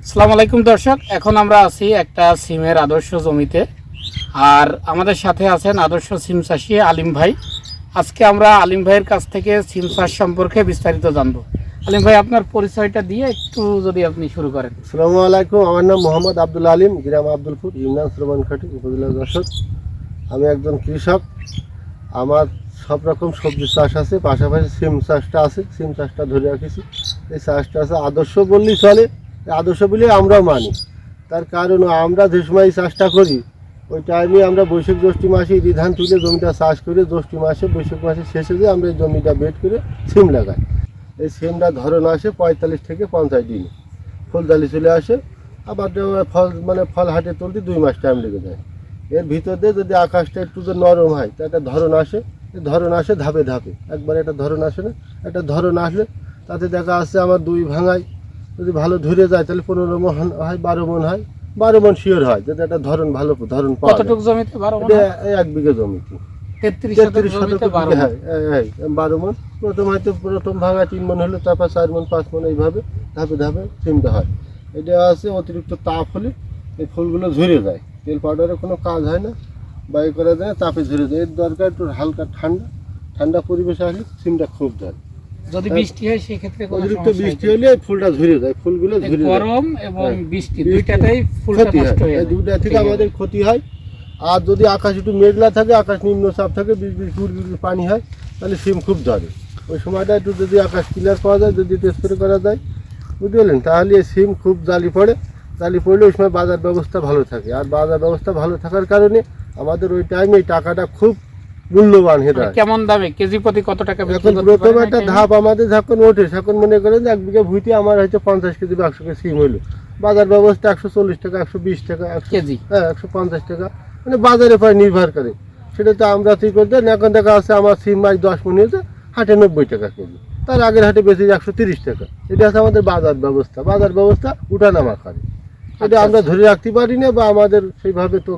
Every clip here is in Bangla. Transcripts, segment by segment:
আসসালামু আলাইকুম দর্শক, এখন আমরা আছি একটা সিমের আদর্শ জমিতে। আর আমাদের সাথে আছেন আদর্শ সিম চাষি আলিম ভাই। আজকে আমরা আলিম ভাইয়ের কাছ থেকে সিম চাষ সম্পর্কে বিস্তারিত জানবো। আলিম ভাই, আপনার পরিচয়টা দিয়ে একটু যদি আপনি শুরু করেন। আসসালামু আলাইকুম, আমার নাম মোহাম্মদ আব্দুল আলিম, গ্রাম আব্দুলপুর, ইউনিয়ন শ্রবণখাটি, উপজেলা যশোর। আমি একজন কৃষক। আমার সব রকম সবজি চাষ আছে, পাশাপাশি সিম চাষটা আছে। সিম চাষটা ধরে রাখেছি। এই চাষটা আছে আদর্শ বললেই চলে, আদর্শ বলে আমরাও মানি। তার কারণ আমরা যে সময় এই চাষটা করি ওই টাইমে আমরা বৈশাখ জ্যৈষ্ঠ মাসে ইরি ধান তুলে জমিটা চাষ করে জ্যৈষ্ঠ মাসে বৈশাখ মাসে শেষে দিয়ে আমরা এই জমিটা বেড করে সিম লাগাই। এই সিমটা ধরন আসে 45 থেকে 50 দিন, ফুলদালি চলে আসে। আবার ফল হাটে তুলতে 2 মাস টাইম লেগে যায়। এর ভিতর দিয়ে যদি আকাশটা একটু যে নরম হয় তা একটা ধরন আসে। এই ধরন আসে ধাপে ধাপে, একবার একটা ধরন আসে না, একটা ধরন আসলে তাতে দেখা আসছে আমার 2 ভাঙায় যদি ভালো ধরে যায় তাহলে 15 মন হয়, 12 মন হয়, 12 মন শিওর হয় যদি একটা ধরন ভালো ধরন পাওয়া যায়। কতটুকু জমিতে? 12 মণ? 1 বিঘা জমিতে 33 শতক। হ্যাঁ, 12 মন। প্রথম ভাঙা 3 মন হলো, তারপর 4 মন, 5 মন, এইভাবে ধাপে ধাপে সিমটা হয়। এটা আছে অতিরিক্ত তাপ হলে এই ফুলগুলো ঝরে যায়। তেল পাউডারের কোনো কাজ হয় না, বাই করা যায়, তাপে ঝরে যায়। এর দরকার একটু হালকা ঠান্ডা পরিবেশে আসলে সিমটা খুব ধরে। যদি বৃষ্টি হয় সেক্ষেত্রে অতিরিক্ত বৃষ্টি হলে ফুলটা ঝরে যায়, ফুলগুলো ঝরে যায়। গরম এবং বৃষ্টি দুইটাতেই ফুলটা ক্ষতি নষ্ট হয়ে হয়, যায়। দুইটা থেকে আমাদের ক্ষতি হয়। আর যদি আকাশ একটু মেঘলা থাকে, আকাশ নিম্নচাপ থাকে, 20 পানি হয়, তাহলে সিম খুব ধরে। ওই সময়টা একটু যদি আকাশ ক্লিয়ার পাওয়া যায়, যদি স্প্রে করা যায়, বুঝতে পারলেন, তাহলে সিম খুব জালি পড়লে ওই সময় বাজার ব্যবস্থা ভালো থাকে। আর বাজার ব্যবস্থা ভালো থাকার কারণে আমাদের ওই টাইমে এই টাকাটা খুব মূল্যবান হয়ে যায়। কেমন দামে কেজি প্রতি কত টাকা? এখন প্রথম একটা ধাপ আমাদের যখন ওঠে, এখন মনে করেন যে 1 বিঘা ভুঁইতে আমার হয়তো 50 কেজি বা 100 কেজি সিম হইলো, বাজার ব্যবস্থা 140 টাকা, 120 টাকা, 100 কেজি, 150 টাকা, মানে বাজারে প্রায় নির্ভর করে। সেটা তো আমরা ঠিক করতে এখন দেখা আছে আমার সিম মাছ 10 মন হয়েছে হাটে 90 টাকা কেজি, তার আগের হাটে বেশি 130 টাকা। এটা আছে আমাদের বাজার ব্যবস্থা উঠানামা করে। এটা আমরা ধরে রাখতে পারি না বা আমাদের সেইভাবে তো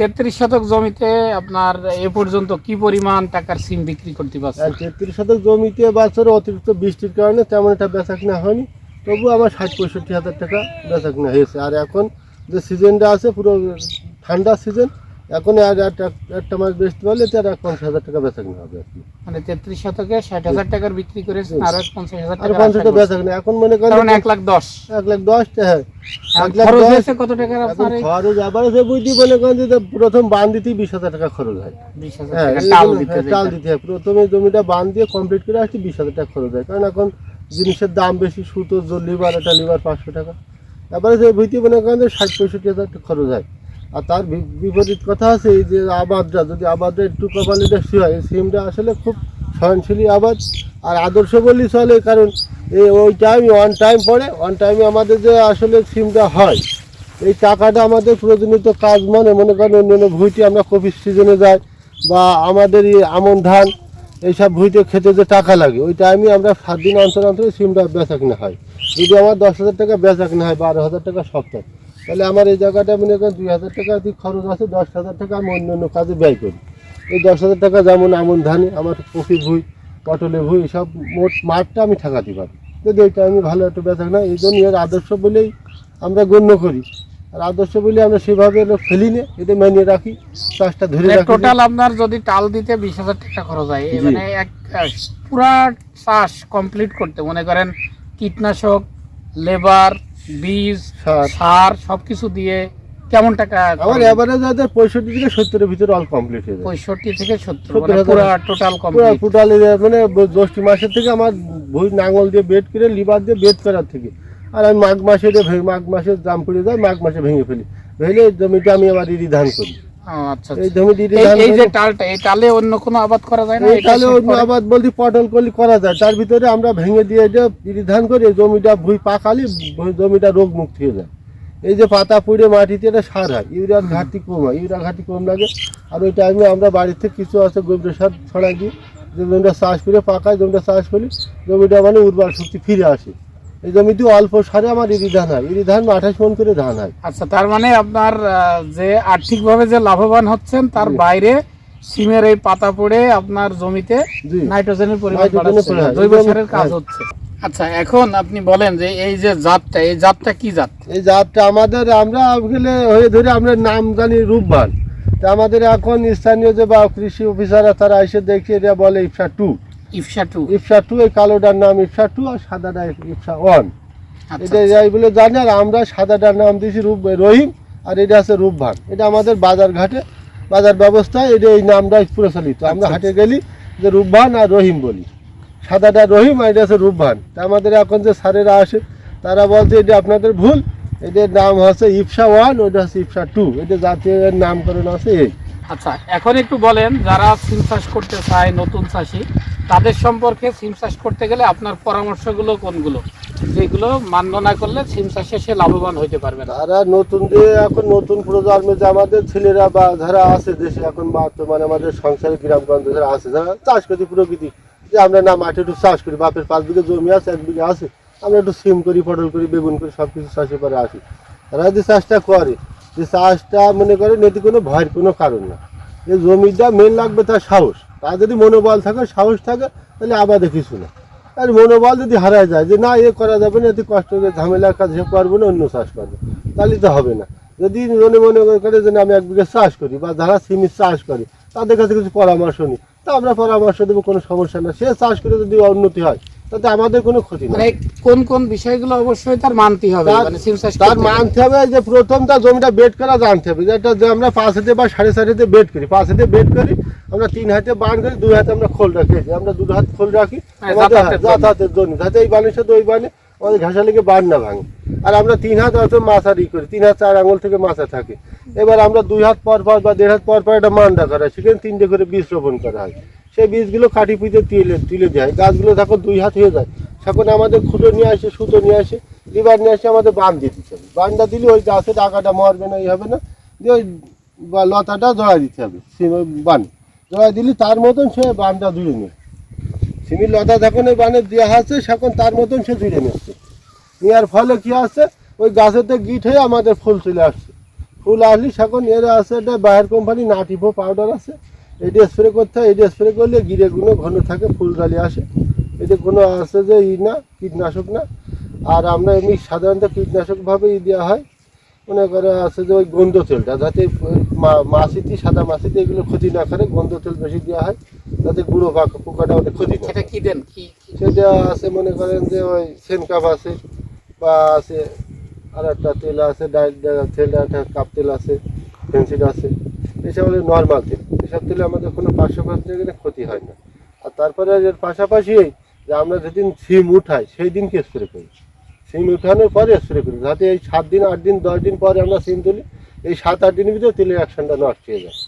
33 শতক জমিতে আপনার এ পর্যন্ত কি পরিমাণ টাকার সিম বিক্রি করতে পারছেন? 33 শতক জমিতে বছরে অতিরিক্ত বৃষ্টির কারণে তেমন একটা বেচা কিনা হয়নি, তবু আমার 60-65 হাজার টাকা বেচা কিনা হয়েছে। আর এখন যে সিজনটা আছে পুরো ঠান্ডা সিজন, এখন আর একটা মাস বেচতে পারলে তার 50,000 টাকা বেচা কিনা হবে আর কি। মানে 33 শতকে 60,000 টাকার বিক্রি করেছেন, আর 50,000 আর টাকা 50 বেচা কিনা। এখন মনে করেন 1,10,000। 1,10,000, হ্যাঁ, খরচ হয়েছে কত টাকার আপনার? খরচ আবার সে বুঝি মনে করেন যে প্রথম বান দিতেই 20,000 টাকা খরচ হয়। 20,000 হ্যাঁ, টাকা টাল দিতে হয়। প্রথমে জমিটা বান দিয়ে কমপ্লিট করে আসতে 20,000 টাকা খরচ হয়, কারণ এখন জিনিসের দাম বেশি। সুতো লিভার, একটা লিভার 500 টাকা। তারপরে সে বুঝতে মনে করেন যে 60-65 হাজার টাকা খরচ হয়। আর তার বিপরীত কথা আছে এই যে আবাদটা একটু কপালে বেশি হয়। সিমটা আসলে খুব সহনশীলী আবাদ। আর আদর্শ বললেই চলে, কারণ ওই ওয়ান টাইমে আমাদের যে আসলে সিমটা হয়, এই টাকাটা আমাদের প্রয়োজনীয় কাজ মনে করেন অন্যান্য ভুঁইতে আমরা কপির সিজনে যাই বা আমাদের এই আমন ধান এইসব ভুঁইতে খেতে যে টাকা লাগে, ওই টাইমে আমরা 7 দিন অন্তর সিমটা বেচা কিনা হয়। যদি আমার 10,000 টাকা বেচা কিনা হয় 12,000 টাকা সপ্তাহে, তাহলে আমার এই জায়গাটা মনে করেন 2,000 টাকা খরচ আছে, 10,000 টাকা আমি অন্য কাজে ব্যয় করি। এই 10,000 টাকা যেমন আমন ধানে, আমার কপি ভুঁই, পটলে ভুঁই, সব মোট মাঠটা আমি ঠেকাতে পারি যদি ওইটা আমি ভালো একটু বেচা কিনা। এই জন্য এর আদর্শ বলেই আমরা গণ্য করি। আর আদর্শ বলে আমরা সেভাবে ফেলি না, এটা মেনে রাখি, চাষটা ধরে রাখি। টোটাল আপনার যদি টাল দিতে 20,000 টাকা খরচ হয়, মানে পুরা চাষ কমপ্লিট করতে মনে করেন কীটনাশক, লেবার, বীজ, সার সবকিছু দিয়ে কেমন টাকা? আমার এভারেজ আছে 65 থেকে 70-এর ভিতরে অল কমপ্লিট হয়ে যায়। 65 থেকে 70, মানে পুরো টোটাল কমপ্লিট। টোটাল মানে জ্যৈষ্ঠ মাসের থেকে আমার ভুঁই নাঙল দিয়ে বেড করে লিভার দিয়ে বেড করার থেকে, আর আমি মাঘ মাসে দাম পড়ে যায়, মাঘ মাসে ভেঙে ফেলি। ভেঙে জমিটা আমি আবার ইরি ধান করি। আচ্ছা, এই জমিতে এই যে টালটা, এই টালে অন্য কোনো আবাদ করা যায় না? তাহলে অন্য আবাদ বলতে পটল করলে করা যায়, তার ভিতরে আমরা ভেঙে দিয়ে ইরি ধান করি। জমিটা ভুঁই পাকালি জমিটা রোগ মুক্ত হয়ে যায়। এই যে পাতা পুড়ে মাটিতে এটা সার হয়, ইউরিয়ার ঘাটতি কম হয়, ঘাটতি কম লাগে। আর ওই টাইমে আমরা বাড়িতে কিছু আছে গোবর সার ছড়াই দিই, যে জমিটা চাষ করে পাকায়, জমিটা চাষ করি, জমিটা মানে উর্বর শক্তি ফিরে আসে। এই জমিতে অল্প সারে আমার ইরি ধান হয়, 28 মণ করে ধান হয়। আচ্ছা, তার মানে আপনার যে আর্থিকভাবে যে লাভবান হচ্ছেন তার বাইরে সিমের এই পাতা পড়ে আপনার জমিতে নাইট্রোজেনের পরিমাণ বাড়াচ্ছে, জৈব সারের কাজ হচ্ছে। আচ্ছা, এখন আপনি বলেন যে এই যে জাতটা, এই জাতটা কি জাত? এই জাতটা আমাদের আমরা গেলে হয়ে ধরে আমরা নাম জানি রূপবান। তা আমাদের এখন স্থানীয় যে বা কৃষি অফিসাররা তারা এসে দেখে এটা বলে YPSA two. ইফসা two. YPSA two, এই কালোটার নাম ইপসা টু আর সাদাটা ইপসা ওয়ান। আচ্ছা, এটা এইগুলো জানি। আর আমরা সাদাটার নাম দিয়েছি রহিম, আর এটা আছে রূপবান। এটা আমাদের বাজার ঘাটে বাজার ব্যবস্থায় এটা এই নামটা প্রচলিত। আমরা হাটে গেলি যে রূপবান আর রহিম বলি, সাদাটা রহিম আর এটা আছে রূপবান। তা আমাদের এখন যে স্যারেরা আসে তারা বলছে এটা আপনাদের ভুল, এটার নাম হচ্ছে ইপসা ওয়ান, ওইটা হচ্ছে ইপসা টু, এটা জাতীয় নামকরণ আছে এই। আচ্ছা, এখন একটু বলেন যারা সিম চাষ করতে চায়, নতুন চাষি, তাদের সম্পর্কে সিম চাষ করতে গেলে আপনার পরামর্শগুলো কোনগুলো, যেগুলো মান্য না করলে সিম চাষে সে লাভবান হতে পারবে না? তারা নতুন যে এখন নতুন প্রজন্মে যে আমাদের ছেলেরা বা যারা আছে দেশে এখন বর্তমানে আমাদের সংসারে গ্রামগঞ্জে যারা আছে, যারা চাষ করি প্রকৃতি, যে আমরা না মাঠে একটু চাষ করি, বাপের 5 বিঘা জমি আছে, 1 বিঘা আছে, আমরা একটু সিম করি, পটল করি, বেগুন করি, সব কিছু চাষে পরে আসি। তারা যদি চাষটা করে, যে চাষটা মনে করেন এতে কোনো ভয়ের কোনো কারণ না। যে জমিটা মেন লাগবে তার সাহস, তার যদি মনোবল থাকে, সাহস থাকে, তাহলে আবাদে কিছু না। আর মনোবল যদি হারায় যায় যে না এ করা যাবে না, এতে কষ্ট করে ঝামেলার কাজ করবো না, অন্য চাষ করবো, তাহলে তো হবে না। যদি মনে করে যে না আমি 1 বিঘা চাষ করি, বা যারা সিমের চাষ করি তাদের কাছে কিছু পরামর্শ নিই, তা আমরা পরামর্শ দেবো, কোনো সমস্যা না। সে চাষ করে যদি উন্নতি হয় তাতে আমাদের কোনো ক্ষতি নেই। মানে কোন কোন বিষয়গুলো অবশ্যই তার মানতে হবে, মানে সিম চাষ তার করতে গেলে? মানতে হবে যে প্রথম তার জমিটা বেড করা জানতে হবে, যেটা যে আমরা 5 হাতে বা 4.5 হাতে বেড করি, 5 হাতে বেড করি, আমরা 3 হাতে বান করি, 2 হাতে আমরা খোল রাখি, আমরা 2 হাত খোল রাখি যাতায়াতের জন্য, যাতে এই বানের সাথে ওই বানে আমাদের ঘাসা লেগে বান না ভাঙে। আর আমরা 3 হাত হয়তো মাছারি করি, 3 হাত 4 আঙুল থেকে মাছা থাকে। এবার আমরা 2 হাত পর পর বা 1.5 হাত পর পর একটা মান্ডা করা হয়, সেখানে 3টে করে বীজ রোপণ করা হয়। সেই বীজগুলো কাটি পুঁতে তুলে দেওয়া হয়, গাছগুলো যখন 2 হাত হয়ে যায় তখন আমাদের খুঁটো নিয়ে আসে, সুতো নিয়ে আসে, লিভার নিয়ে আসে, আমাদের বান দিয়ে দিতে হবে। বানটা দিলে ওই গাছের ডাকাটা মরবে না, এই হবে না, দিয়ে ওই লতাটা জড়াই দিতে হবে বান। জড়াই দিলে তার মতন সে বানটা জুড়ে নেয়। সিমির লতা যখন ওই বানে দেওয়া আছে তখন তার মতন সে জুড়ে নিচ্ছে। নেওয়ার ফলে কী আসছে, ওই গাছেতে গিট হয়ে আমাদের ফুল চলে আসছে। ফুল আসলে এখন এর আছে একটা বায়ার কোম্পানি নাটিভো পাউডার আছে, এটি স্প্রে করতে হয়। এটি স্প্রে করলে গিরেগুলো ঘন থাকে, ফুল জালি আসে। এটি কোনো আছে যে না কীটনাশক না। আর আমরা এমনি সাধারণত কীটনাশকভাবে দেওয়া হয়, মনে করে আছে যে ওই গন্ধ তেলটা, যাতে মাছিটি সাদা মাছিটি এগুলো ক্ষতি না করে, গন্ধ তেল বেশি দেওয়া হয় যাতে গুঁড়ো পোকাটা ওদের ক্ষতি না। সেটা কি দেন? কি সেটা আছে মনে করেন যে ওই সেনকাপ আছে, বা আছে আর একটা তেল আছে, তেলটা একটা কাপ তেল আছে, ফেন্সিড আছে, এসব হলো নর্মাল তেল। এসব তেলে আমাদের কোনো পার্শ্বপ্রতিক্রিয়া ক্ষতি হয় না। আর তারপরে এর পাশাপাশি যে আমরা যেদিন সিম উঠাই সেই দিনকে স্প্রে করি, সিম উঠানোর পরে স্প্রে করি, যাতে এই 7 দিন 8 দিন 10 দিন পরে আমরা সিম তুলি, এই 7-8 দিনের ভিতরে তেলের অ্যাকশনটা নষ্ট হয়ে যায়।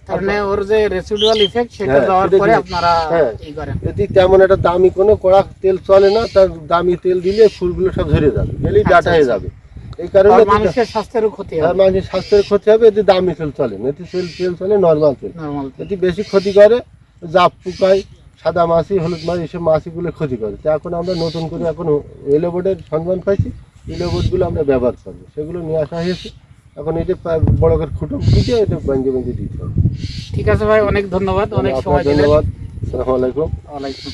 কারণে ওর যে রেসিডুয়াল ইফেক্ট সেটা হ্যাঁ, দেওয়ার সেটা পরে দিয়ে- আপনারা হ্যাঁ। এই করেন। এটি তেমন একটা দামি কোনো কড়া তেল চলে না, তার দামি তেল দিলে ফুলগুলো সব ঝরে যাবে, এলেই ডাটা হয়ে যাবে। এই কারণে আর মানুষের স্বাস্থ্যেরও ক্ষতি হবে, মানুষের স্বাস্থ্যের ক্ষতি হবে। এতে দামি তেল চলে না, এতে তেল চলে নর্মাল তেল। নরমাল। এটি বেশি ক্ষতি করে, জাপ পোকায়, সাদা মাছি, হলুদ মাছি, এসব মাছিগুলো ক্ষতি করে। তো এখন আমরা নতুন করে এখন এলোবোর্ডের সন্ধান পাইছি, এলোবোর্ডগুলো আমরা ব্যবহার করবো, সেগুলো নিয়ে আসা হয়েছে। এখন এটা বড় করে খুঁটো দিতে, এটা বেঁধে দিতে হবে। ঠিক আছে ভাই, অনেক ধন্যবাদ, অনেক আপনার সময় দিলেন। ধন্যবাদ। আসসালামু আলাইকুম। ওয়ালাইকুম।